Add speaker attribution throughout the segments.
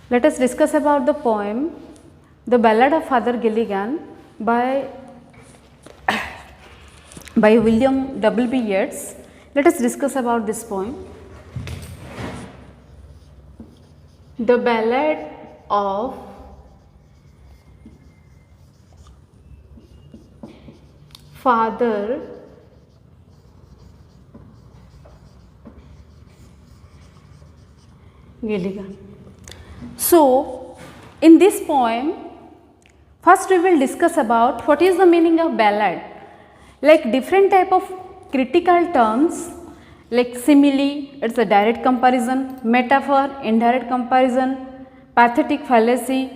Speaker 1: Let us discuss about the poem The Ballad of Father Gilligan by William W.B. Yeats. Let us discuss about this poem. The Ballad of Father Gilligan. So, in this poem, first we will discuss about what is the meaning of ballad. Like different type of critical terms like simile, it is a direct comparison, metaphor, indirect comparison, pathetic fallacy,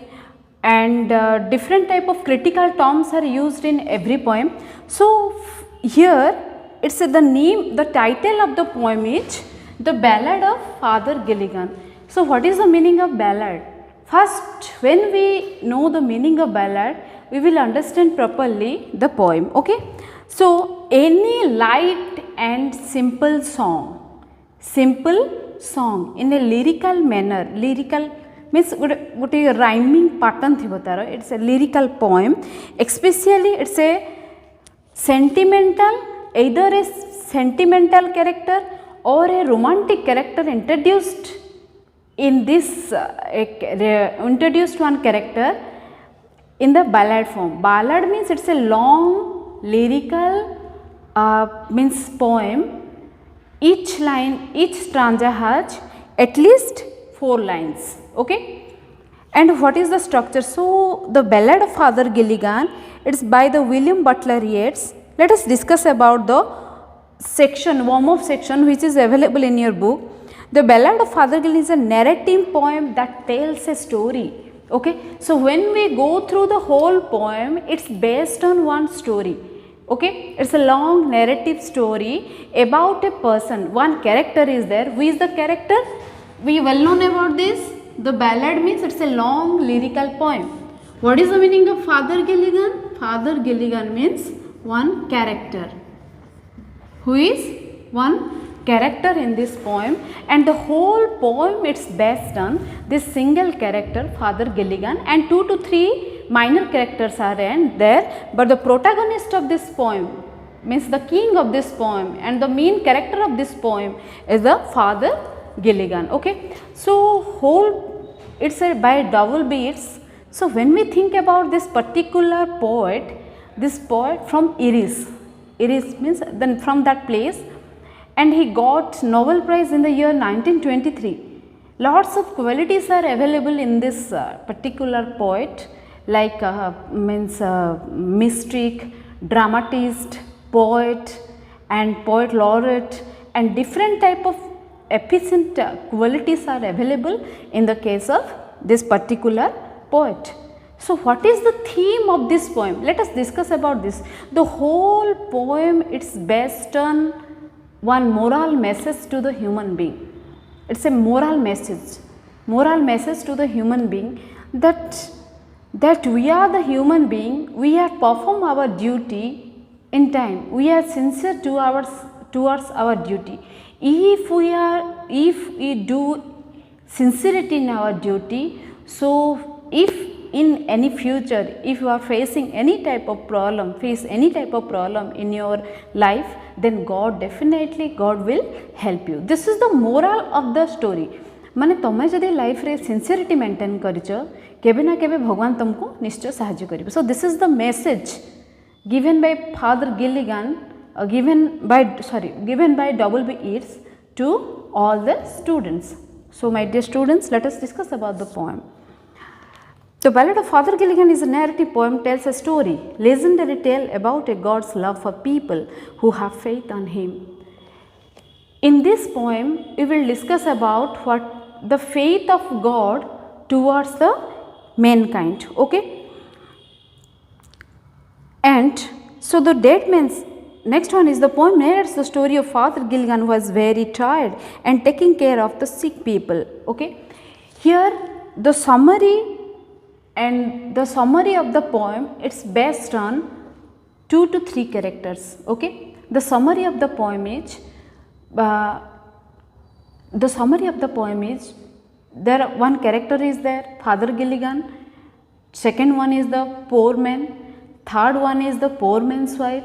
Speaker 1: and different type of critical terms are used in every poem. So, here it is the name, the title of the poem is The Ballad of Father Gilligan. So, what is the meaning of ballad? First, when we know the meaning of ballad, we will understand properly the poem. Okay? So, any light and simple song in a lyrical manner, lyrical means gote rhyming pattern thibo taro, it's a lyrical poem, especially it's a sentimental, either a sentimental character or a romantic character introduced in this introduced one character in the ballad form. Ballad means it's a long lyrical means poem. Each line, each stanza has at least 4 lines. Okay. And what is the structure? So, the Ballad of Father Gilligan, it's by the William Butler Yeats. Let us discuss about the section, warm-up section which is available in your book. The Ballad of Father Gilligan is a narrative poem that tells a story. Okay. So, when we go through the whole poem, it's based on one story. Okay. It's a long narrative story about a person. One character is there. Who is the character? We well known about this. The ballad means it's a long lyrical poem. What is the meaning of Father Gilligan? Father Gilligan means one character. Who is one character in this poem, and the whole poem it's based on this single character Father Gilligan, and 2 to 3 minor characters are there, but the protagonist of this poem means the king of this poem and the main character of this poem is the Father Gilligan. Okay. So, whole it's a by W.B. Yeats. So, when we think about this particular poet, this poet from Eris means then from that place, and he got Nobel Prize in the year 1923. Lots of qualities are available in this particular poet, like mystic, dramatist, poet and poet laureate, and different type of efficient qualities are available in the case of this particular poet. So, what is the theme of this poem? Let us discuss about this. The whole poem it's based on one moral message to the human being. It's a moral message to the human being that we are the human being, we have performed our duty in time, we are sincere towards our duty. If we do sincerity in our duty, so if in any future, if you are facing any type of problem, in your life, then God will help you. This is the moral of the story. माने तमे जदि life रे sincerity maintain करिच केबे ना केबे भगवान तुमको निश्चय सहाय्य करिवे. So this is the message given by father Gilligan, given by W.B. Yeats to all the students. So, my dear students, let us discuss about the poem. The Ballad of Father Gilligan is a narrative poem, tells a story, legendary tale about a God's love for people who have faith on Him. In this poem, we will discuss about what the faith of God towards the mankind. Okay, and so the dead man's next one is the poem narrates the story of Father Gilligan, who was very tired and taking care of the sick people. Okay, here the summary of the poem it's based on 2 to 3 characters. Okay, the summary of the poem is there one character is there, Father Gilligan. Second one is the poor man. Third one is the poor man's wife,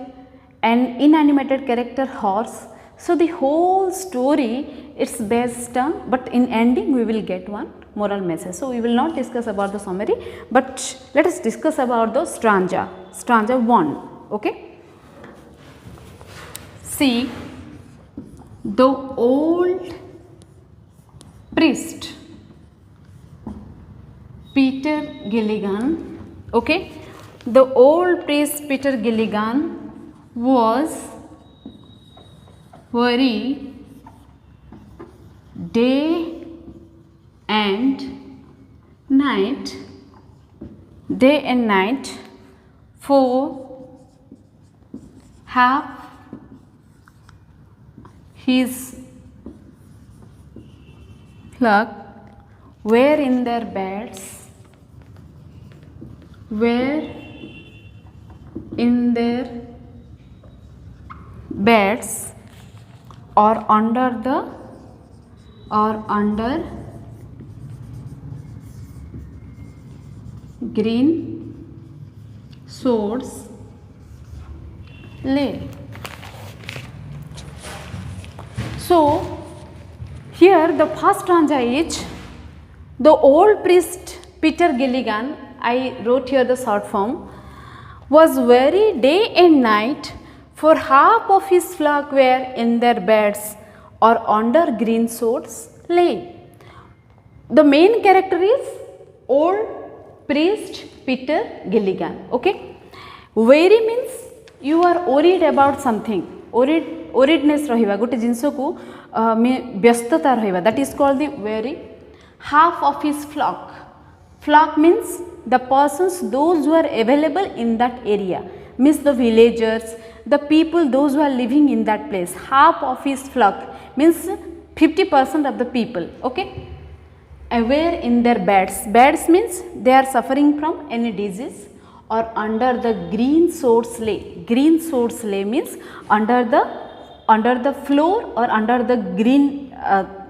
Speaker 1: and inanimated character horse. So the whole story it's based on, but in ending we will get one moral message. So we will not discuss about the summary, but let us discuss about the stanza. Stanza 1. Okay. See, the old priest Peter Gilligan, okay, the old priest Peter Gilligan was very day and night for half his flock were in their beds, or under green swords lay. So here the first stanza is the old priest Peter Gilligan, I wrote here the short form, was very day and night, for half of his flock were in their beds or under green swords lay. The main character is old priest Peter Gilligan. Okay, very means you are worried about something, worriedness रहिबा गोटे जिनस को व्यस्तता रहिबा, that is called the weary. Half of his flock means the persons those who are available in that area, means the villagers, the people those who are living in that place. Half of his flock means 50% of the people. Okay, aware in their beds means they are suffering from any disease, or under the green swords lay. Green swords lay means under the floor or under the green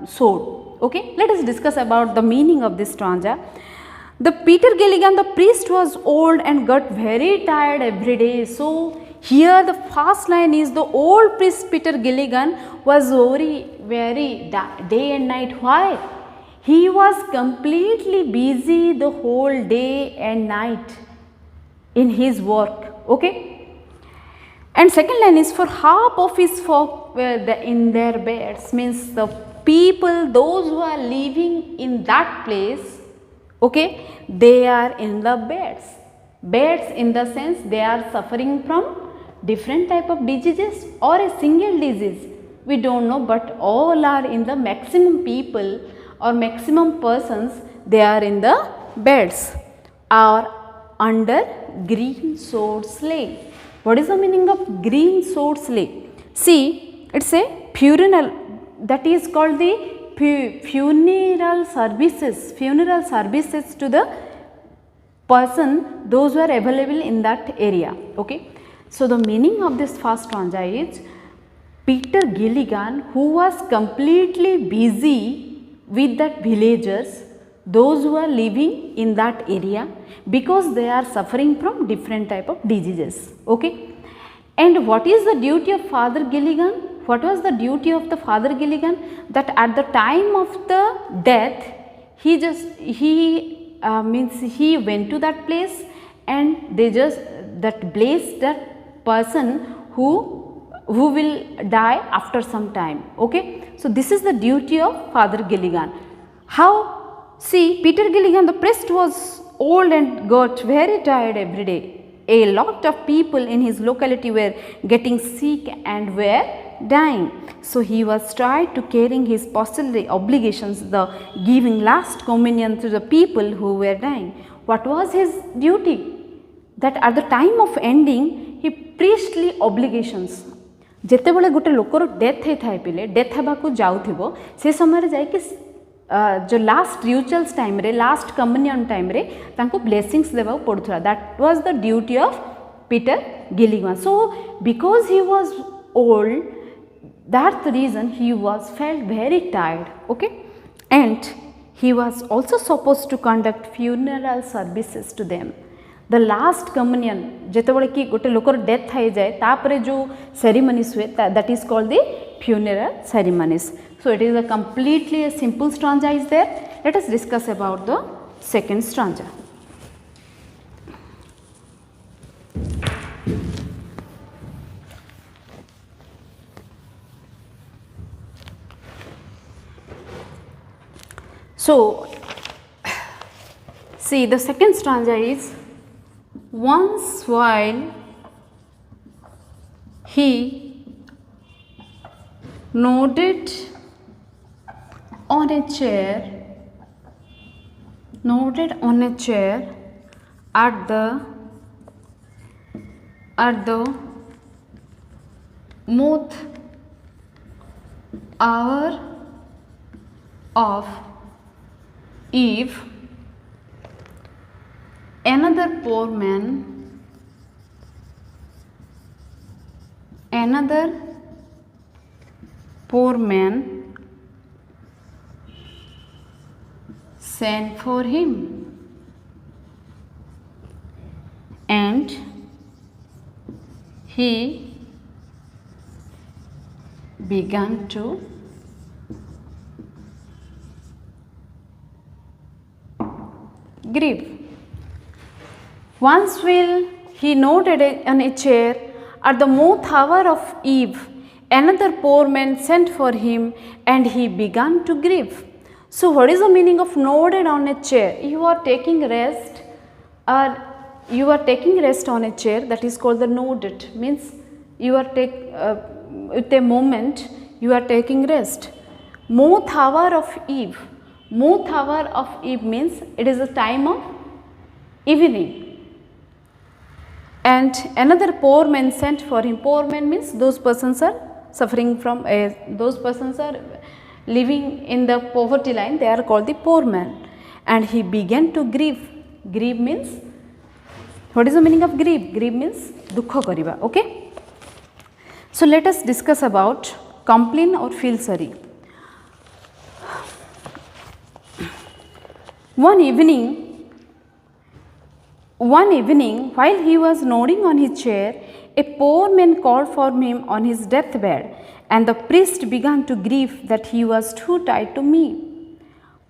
Speaker 1: sword. Okay, let us discuss about the meaning of this stanza. The Peter Gilligan, the priest, was old and got very tired every day. So here the first line is the old priest Peter Gilligan was very day and night. Why? He was completely busy the whole day and night in his work. Okay, and second line is for half of his folk were in their beds, means the people those who are living in that place, okay, they are in the beds in the sense they are suffering from different type of diseases or a single disease, we don't know, but all are in the maximum people or maximum persons, they are in the beds or under green swords lay. What is the meaning of green swords lay? See, it's a funeral, that is called the funeral services to the person those who are available in that area. Okay, so the meaning of this first stanza is Peter Gilligan, who was completely busy with that villagers, those who are living in that area, because they are suffering from different type of diseases. Okay, and what is the duty of Father Gilligan? What was the duty of the Father Gilligan? That at the time of the death, he went to that place and they just blessed that person who will die after some time. Okay, so this is the duty of Father Gilligan. How? See, Peter Gilligan, the priest, was old and got very tired every day. A lot of people in his locality were getting sick and were dying. So he was tried to carrying his pastoral obligations, the giving last communion to the people who were dying. What was his duty? That at the time of ending, he priestly obligations. ଯେତେବେଳେ गोटे लोकर death होता है पिले death हेबाकू जाउथिबो से समय जाइए जो last rituals time रे लास्ट कम्युनियन टाइम रे तांको ब्लेसिंग्स देबा पड़ुथला. That was the duty of Peter Gilligan. So because he was old, that's the reason he was felt very tired. Okay, and he was also supposed to conduct funeral services to them. The last communion जेतेबेले कि गोटे लोकर death हो जाए तापरे जो ceremonies हुए that is called the funeral ceremonies. So it is a completely a simple stanza is there. Let us discuss about the second stanza. So see, the second stanza is, once while he nodded on a chair at the moth hour of eve, another poor man sent for him, and he began to grieve. Once while he nodded on a chair at the moth hour of eve, another poor man sent for him, and he began to grieve. So what is the meaning of nodded on a chair? You are taking rest, or you are taking rest on a chair, that is called the nodded. Means you are with a moment you are taking rest. Moth hour of eve. Moth hour of eve means it is a time of evening. And another poor man sent for him. Poor man means those persons are suffering from those persons are living in the poverty line, they are called the poor man. And he began to grieve. Grieve means, what is the meaning of grieve? Grieve means dukha kariba. Okay. So let us discuss about complain or feel sorry. One evening, while he was nodding on his chair, a poor man called for him on his deathbed, and the priest began to grieve that he was too tired to me.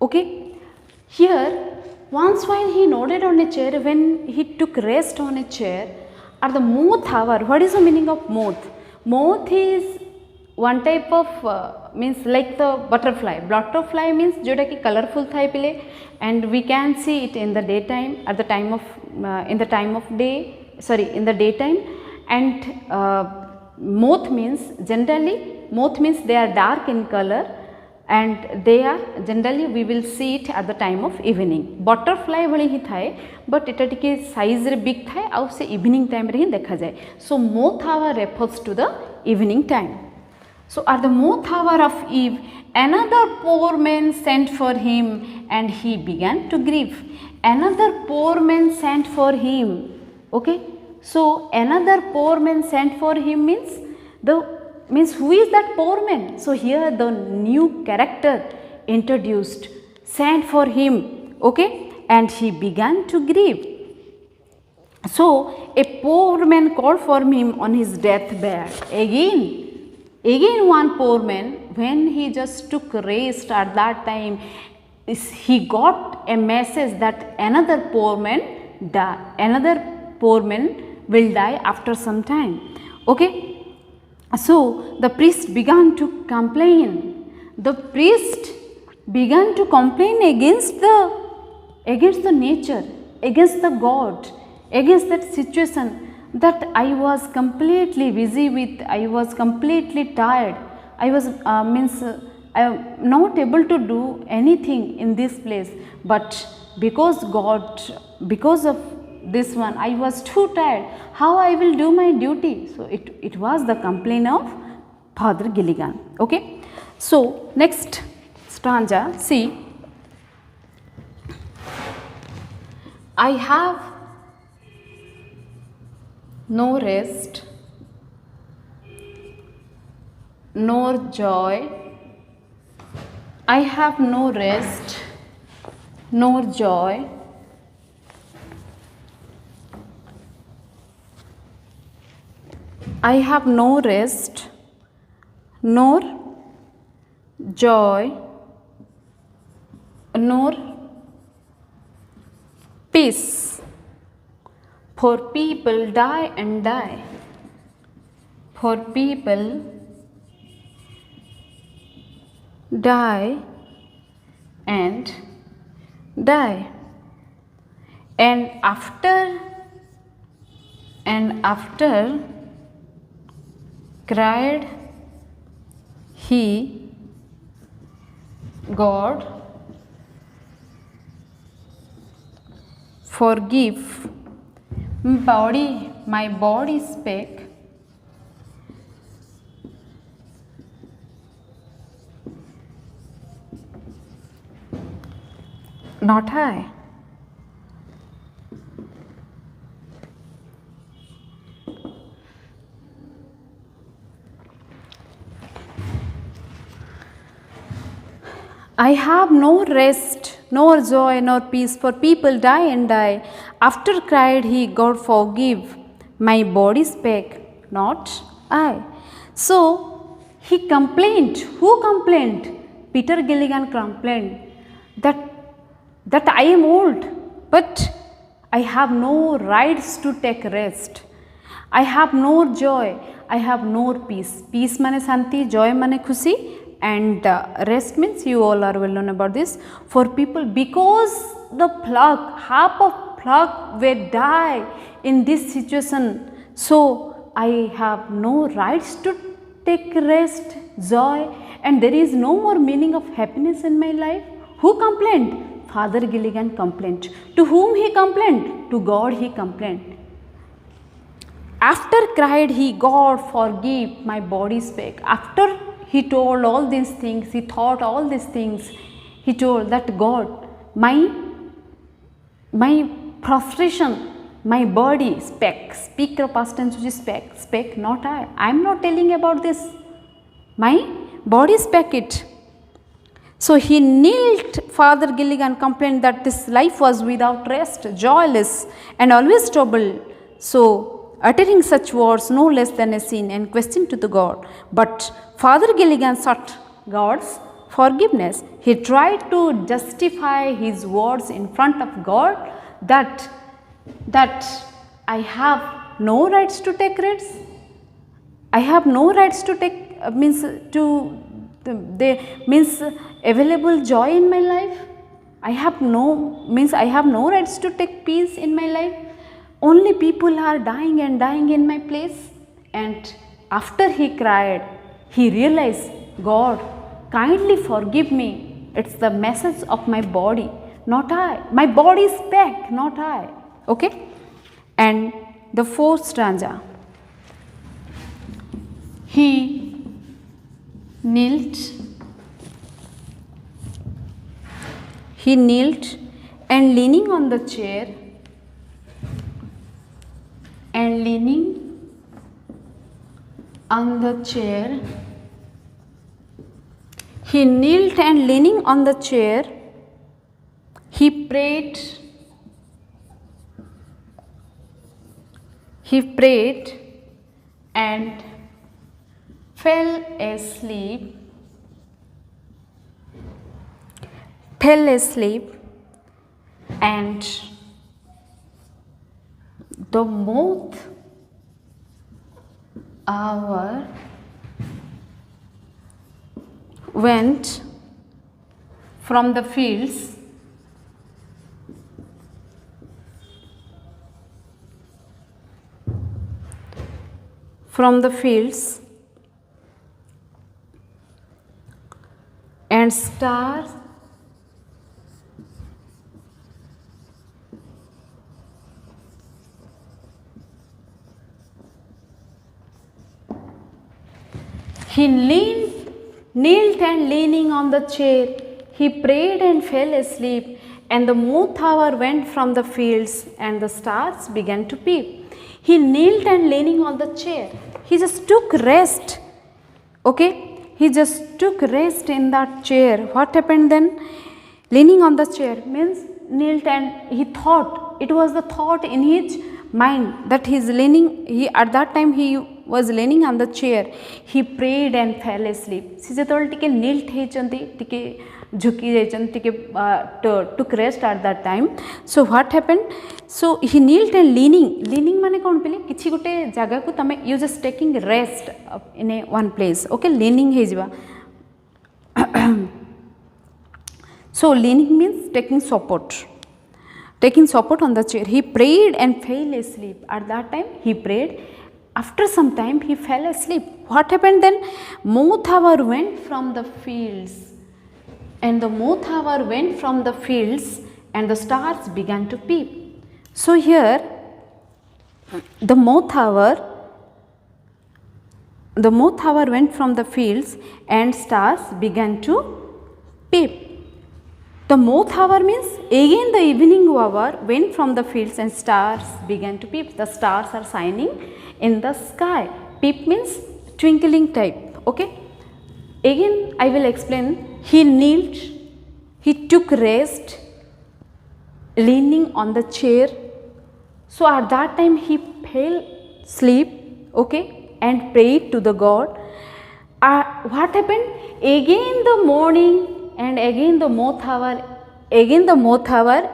Speaker 1: Okay, here once while he nodded on a chair, when he took rest on a chair at the moth hour. What is the meaning of moth? Moth is one type of means like the butterfly. Butterfly means जोटा कि colorful Thai पिले, and we can see it in the daytime at the time of in the daytime. And moth means they are dark in color, and they are generally we will see it at the time of evening. Butterfly भली ही थाए, but इटा टिके size रे big थाए, आउ से evening time रे ही देखा जाए. So moth hour refers to the evening time. So at the moth hour of eve, another poor man sent for him, and he began to grieve. Another poor man sent for him. Okay. So another poor man sent for him means who is that poor man? So here the new character introduced, sent for him. Okay. And he began to grieve. So a poor man called for him on his deathbed. Again one poor man, when he just took rest at that time, he got a message that another poor man will die after some time. Okay. So the priest began to complain. The priest began to complain against the nature, against the God, against that situation that I was completely busy with, I was completely tired, I was I am not able to do anything in this place, but because of this one I was too tired, how I will do my duty. So it was the complaint of Father Gilligan. Okay. So next stanza, see, I have no rest nor joy, I have no rest nor joy, I have no rest, nor joy, nor peace. For people die and die. For people die and die. And after cried he, God, forgive my body spake, not I. I have no rest, nor joy, nor peace, for people die and die. After cried he, God forgive, my body spake, not I. So he complained. Who complained? Peter Gilligan complained that I am old, but I have no rights to take rest. I have no joy, I have no peace. Peace mane shanti, joy mane khushi, and rest means you all are well known about this. For people, because the flock, half of flock will die in this situation, so I have no rights to take rest, joy, and there is no more meaning of happiness in my life. Who complained? Father Gilligan complained. To whom he complained? To God he complained. After cried he, God forgive, my body spake. After he told all these things, he thought all these things, he told that God, my frustration, my body spake, speak the past tense which is spake, not I. I am not telling about this. My body spake it. So he knelt. Father Gilligan complained that this life was without rest, joyless, and always troubled. So uttering such words no less than a sin and question to the God. But Father Gilligan sought God's forgiveness. He tried to justify his words in front of God that I have no rights to take rest. I have no rights to take means available joy in my life. I have no rights to take peace in my life. Only people are dying and dying in my place. And after he cried, he realized, God, kindly forgive me. It's the message of my body, not I. My body is back, not I. Okay? And the fourth stanza. He knelt and leaning on the chair, he knelt and leaning on the chair, he prayed and fell asleep and the moth hour went from the fields and stars he knelt and leaning on the chair, he prayed and fell asleep, and the moth hour went from the fields and the stars began to peep. He knelt and leaning on the chair. He just took rest. Okay? He just took rest in that chair. What happened then? Leaning on the chair means knelt, and he thought, it was the thought in his mind that he is leaning, he at that time he was leaning on the chair, he prayed and fell asleep. से जेतोल टिके knelt हेचंती, टिके झुकी जाइचंती, टिके took rest at that time. So what happened? So he knelt and leaning माने कौन पहले किसी गोटे जगह को तमे you just taking rest in a one place. Okay, leaning हे जिबा. So leaning means taking support on the chair. He prayed and fell asleep. At that time he prayed. After some time he fell asleep. What happened then? Moth hour went from the fields, and the moth hour went from the fields, and the stars began to peep. So here the moth hour went from the fields and stars began to peep. The moth hour means again the evening hour went from the fields and stars began to peep. The stars are shining in the sky. Peep means twinkling type. Okay. Again I will explain. He knelt, he took rest, leaning on the chair. So at that time he fell asleep. Okay, and prayed to the God. What happened? Again the morning and again the moth hour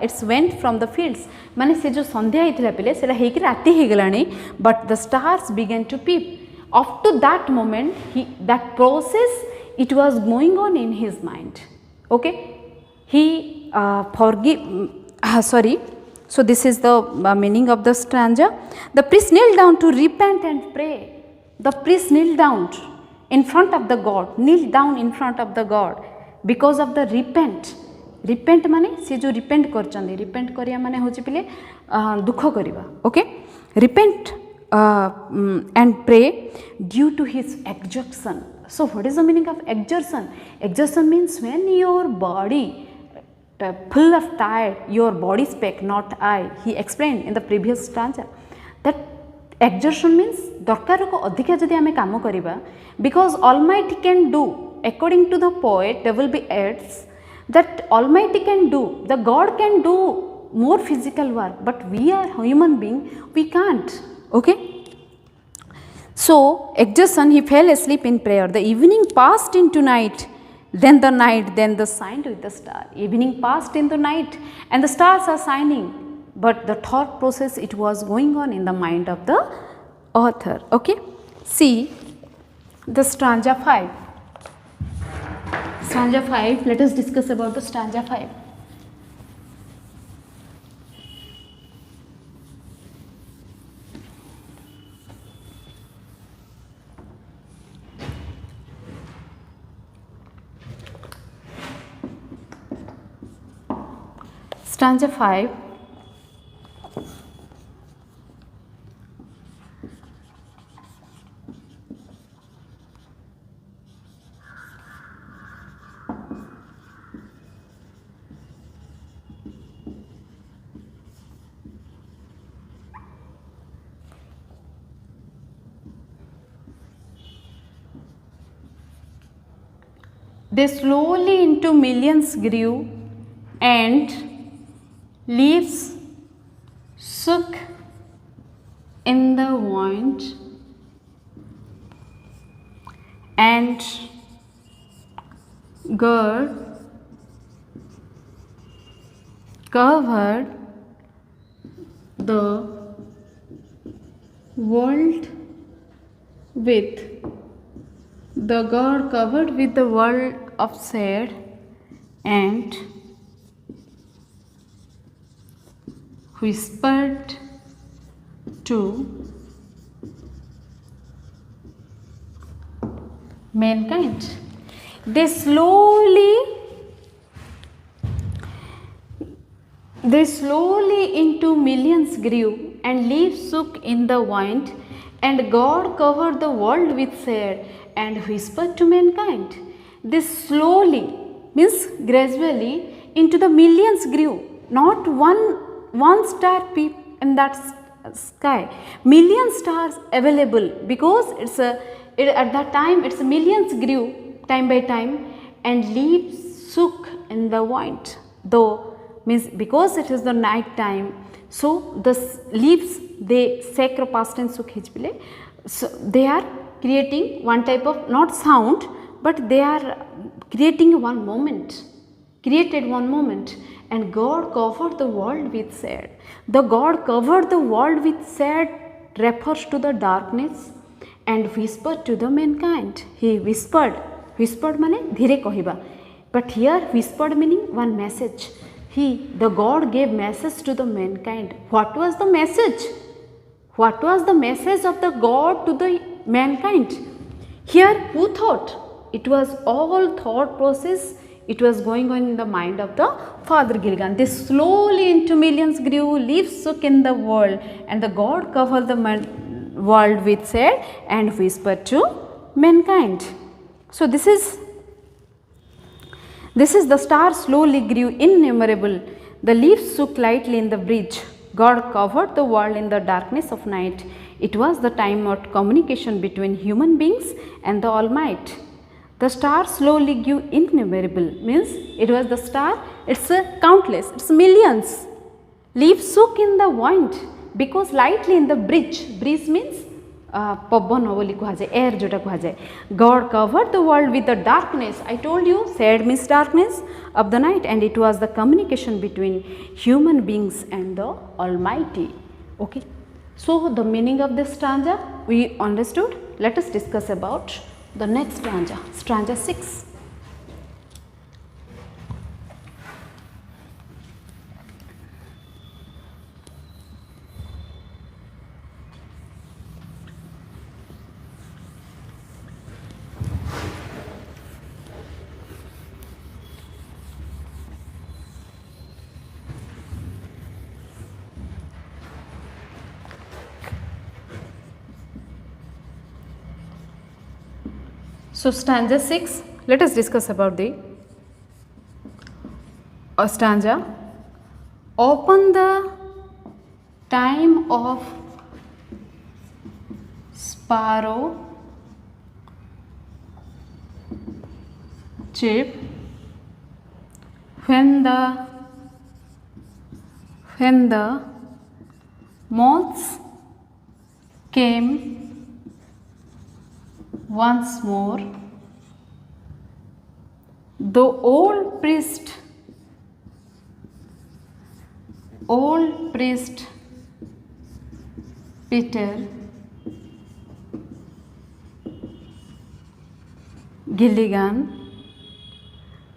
Speaker 1: it's went from the fields. माने से जो संध्या होता पहले से हेकि राति हो गलानी, but the stars began to peep. Up to that moment that process it was going on in his mind. Okay, he so this is the meaning of the stanza. The priest knelt down to repent and pray. The priest knelt down in front of the God, because of the repent माने से जो repent करचंदी, repent करिया माने होची पिले दुख करिबा. Okay, repent and pray due to his exertion. So what is the meaning of exertion? Exertion means when your body full of tired, your body spake, not I. He explained in the previous stanza that exertion means दरकार को अधिका जदि आमे काम करिबा, because Almighty can do. According to the poet W.B. Yeats, that Almighty can do, the God can do more physical work, but we are human being, we can't. Okay. So exertion, he fell asleep in prayer. The evening passed into night, then the night, then the signed with the star. Evening passed into night and the stars are shining, but the thought process it was going on in the mind of the author. Okay. See the stanza 5. Stanza 5, let us discuss about the stanza 5. Stanza 5. They slowly into millions grew, and leaves shook in the wind, and covered the world with of shade, and whispered to mankind. They slowly into millions grew, and leaves shook in the wind, and God covered the world with shade and whispered to mankind. This slowly means gradually into the millions grew, not one star peep in that sky, million stars available, because at that time it's millions grew time by time, and leaves shook in the wind. though means because it is the night time, so the leaves they sacred past tense so they are creating one type of not sound, but they are creating one moment, created one moment. And God covered the world with shade. The God covered the world with shade refers to the darkness and whispered to the mankind. He whispered, whispered means dhire kahiba, but here whispered meaning one message. The God gave message to the mankind. What was the message? What was the message of the God to the mankind? Here who thought? It was all thought process. It was going on in the mind of the Father Gilligan. They slowly into millions grew, leaves shook in the world, and the God covered the world with shade and whispered to mankind. So this is the star slowly grew innumerable. The leaves shook lightly in the breeze. God covered the world in the darkness of night. It was the time of communication between human beings and the Almighty. The star slowly grew innumerable means it was the star, it's countless, it's millions. Leaves shook in the wind because lightly in the breeze. Breeze means पवन बोली कह जाए, air जोटा कह जाए. God covered the world with the darkness. I told you, shade means darkness of the night, and it was the communication between human beings and the Almighty. Okay. So the meaning of this stanza we understood. Let us discuss about the next stanza, stanza 6. So stanza 6, let us discuss about the stanza. Open the time of sparrow chip when the moths came once more. The old priest Peter Gilligan,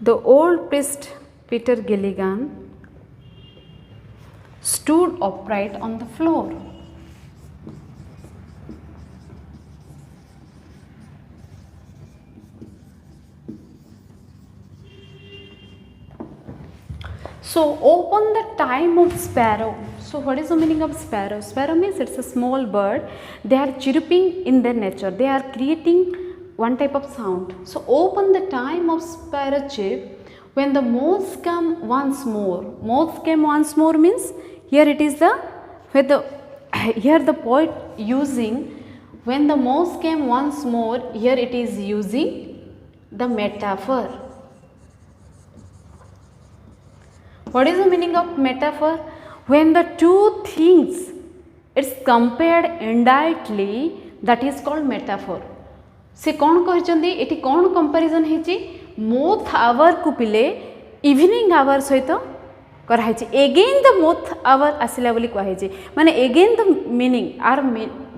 Speaker 1: the old priest Peter Gilligan stood upright on the floor. So open the time of sparrow. So what is the meaning of sparrow? Sparrow means it's a small bird. They are chirping in their nature. They are creating one type of sound. So open the time of sparrow chirp when the moths come once more. Moths came once more means here it is here the poet using when the moths came once more, here it is using the metaphor. What is the meaning of metaphor? When the two things it's compared indirectly, that is called metaphor. से कौन कहते ये कौन comparison है moth our को पिले evening our सहित कराई एगेन द मोथ आवर आसला बोली कहुई माने again the meaning are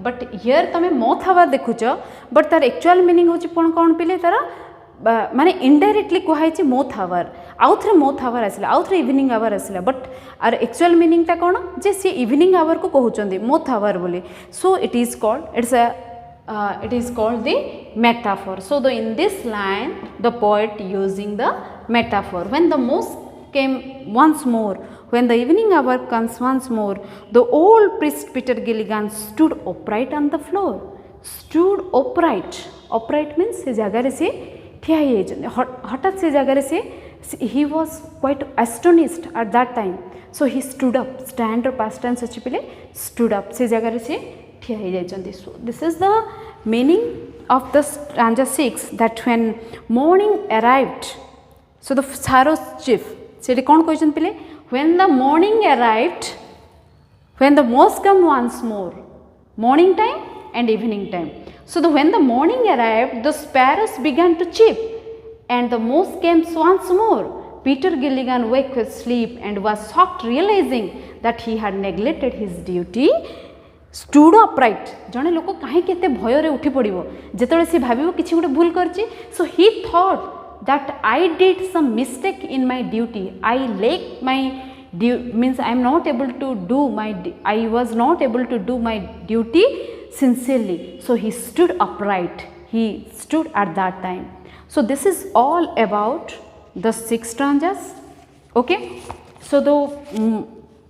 Speaker 1: but here तुम मोथ आवर देखुच बट तार एक्चुअल मीनिंग हूँ कौन पिले तार माने इनडायरेक्टली कहुई मोथ आवर आउ थे मोथ आवर आसला आउ थे इवनिंग आवर आसला बट आर एक्चुअल मीनिंगटा कौन जे सी इवनिंग आवर को कहते मोथ आवर बोली so it is called the metaphor. So in this line the poet using the metaphor. When the moth came once more, when the evening hour comes once more, the old priest Peter Gilligan stood upright on the floor. Stood upright. Upright means se jaga re se ठिया ही हठात से जगह से he was quite astonished at that time. So he stood up. Stand or past tense अच्छी पहले stood up से जगह से ठिया ही जाइए. So this is the meaning of the stanza 6, that when morning arrived, so the sparrow chief से कौन कहते पिले when the morning arrived, when the mouse come once more, morning time and evening time. So when the morning arrived, the sparrows began to chirp and the mouse came once more. Peter Gilligan woke with sleep and was shocked, realizing that he had neglected his duty. Stood upright. जने लोक कहीं केते भय रे उठी पड़िबो जेतले से भाबिबो किछि गोटे भूल करछि. So he thought that I did some mistake in my duty. I lacked my means I am not able to do my I was not able to do my duty sincerely. So he stood upright. He stood at that time. So this is all about the 6 stanzas. Okay. So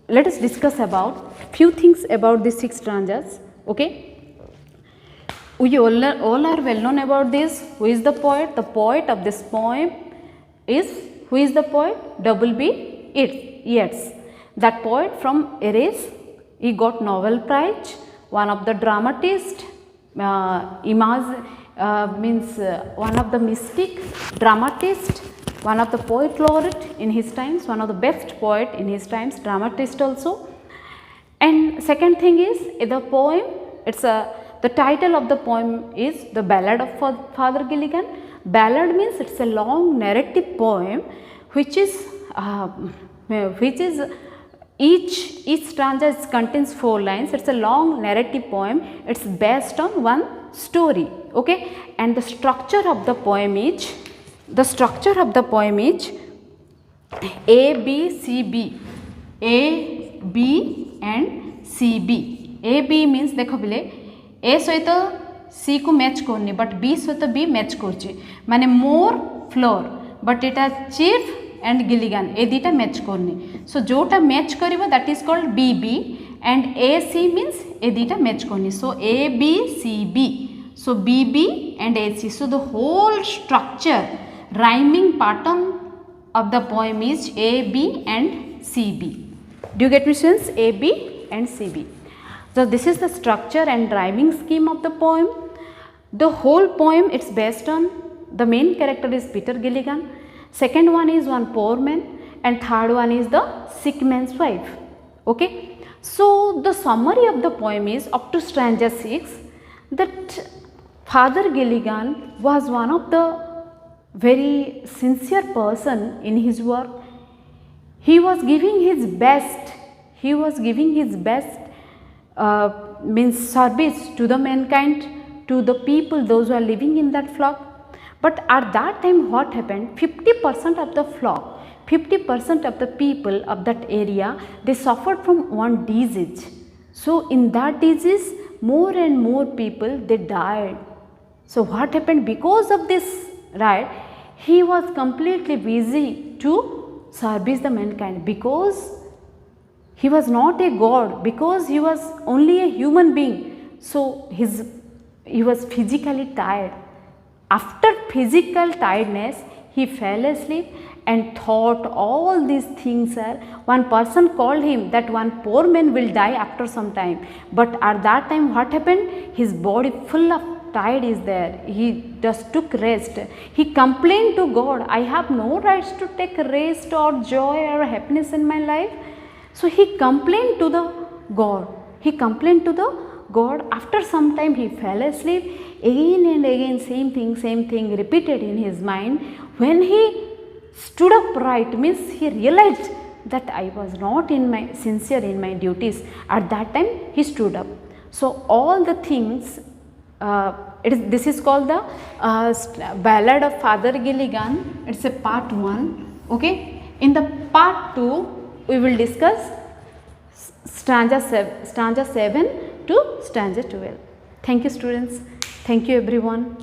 Speaker 1: let us discuss about few things about the 6 stanzas. Okay. We all are well known about this. Who is the poet? The poet of this poem is, who is the poet? W.B. Yeats. That poet from Erez, he got Nobel Prize, one of the dramatists, one of the mystic dramatist, one of the poet laureate in his times, one of the best poet in his times, dramatist also. And second thing is the poem, the title of the poem is The Ballad of Father Gilligan. Ballad means it's a long narrative poem which is each stanza contains 4 lines. It's a long narrative poem. It's based on one story. Okay, and the structure of the poem is A B C B. A B and C B. A B means देखो बिले A सहित C को match करनी but B सहित B match करची माने मोर फ्लोर बट एटा चीफ एंड गिलिगन ए दीटा मैच करनी. सो जोटा मैच करिवो that is called B B and A C means ए दीटा मैच करनी. So A B C B. So B B and A C. So the whole structure rhyming pattern of the poem is A, B and C, B. Do you get me students? A, B and C, B. So this is the structure and rhyming scheme of the poem. The whole poem it's based on the main character is Peter Gilligan. Second one is one poor man and third one is the sick man's wife. Okay. So the summary of the poem is up to stanza 6 that Father Gilligan was one of the very sincere person in his work. He was giving his best. He was giving his best means service to the mankind, to the people, those who are living in that flock. But at that time what happened, 50% of the flock, 50% of the people of that area, they suffered from one disease. So in that disease more and more people they died. So what happened, because of this right, he was completely busy to service the mankind, because he was not a god, because he was only a human being. So he was physically tired. After physical tiredness he fell asleep and thought all these things are. One person called him that one poor man will die after some time, but at that time what happened, his body full of tired is there. He just took rest. He complained to God, I have no rights to take rest or joy or happiness in my life. So he complained to the God. He complained to the God. After some time he fell asleep. Again and again same thing repeated in his mind. When he stood upright, means he realized that I was not sincere in my duties. At that time he stood up. So all the things, this is called the Ballad of Father Gilligan. It's a part 1. Okay. In the part 2 we will discuss stanza 7 to stanza 12. Thank you students. Thank you everyone.